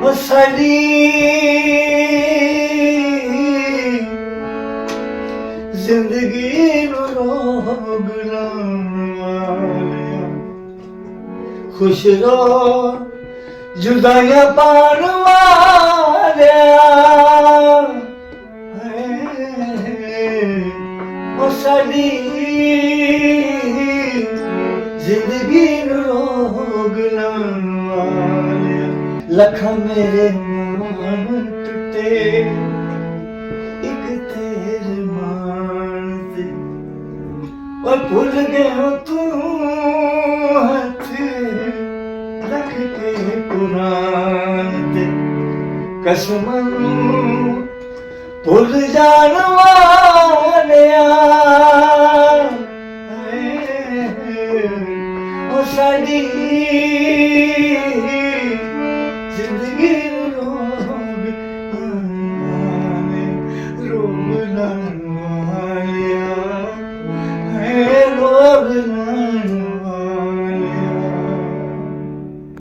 ਉਹ ਸਾਡੀ ਜ਼ਿੰਦਗੀ ਨੂੰ ਰੋਗ ਲਾਇਆ, ਖੁਸ਼ ਰਹੋ ਜੁਦਾਈਆਂ ਪਾਣ ਵਾਲਿਆ। ਉਹ ਸਾਡੀ ਜ਼ਿੰਦਗੀ ਨੂੰ ਰੋਗ ਲਾਇਆ, ਲੱਖਾਂ ਮੇਰੇ ਮਨ ਟੁੱਟੇ ਇੱਕ ਤੇਰੇ ਮਾਣ ਤੇ। ਉਹ ਭੁੱਲ ਗਿਆ ਤੂੰ ਹੱਥ ਰੱਖ ਕੇ ਕੁਰਾਨ ਤੇ, ਕਸਮਾਂ ਨੂੰ ਭੁੱਲ ਜਾਣ ਵਾਲਿਆ। ਉਹ ਸਾਡੀ ਜ਼ਿੰਦਗੀ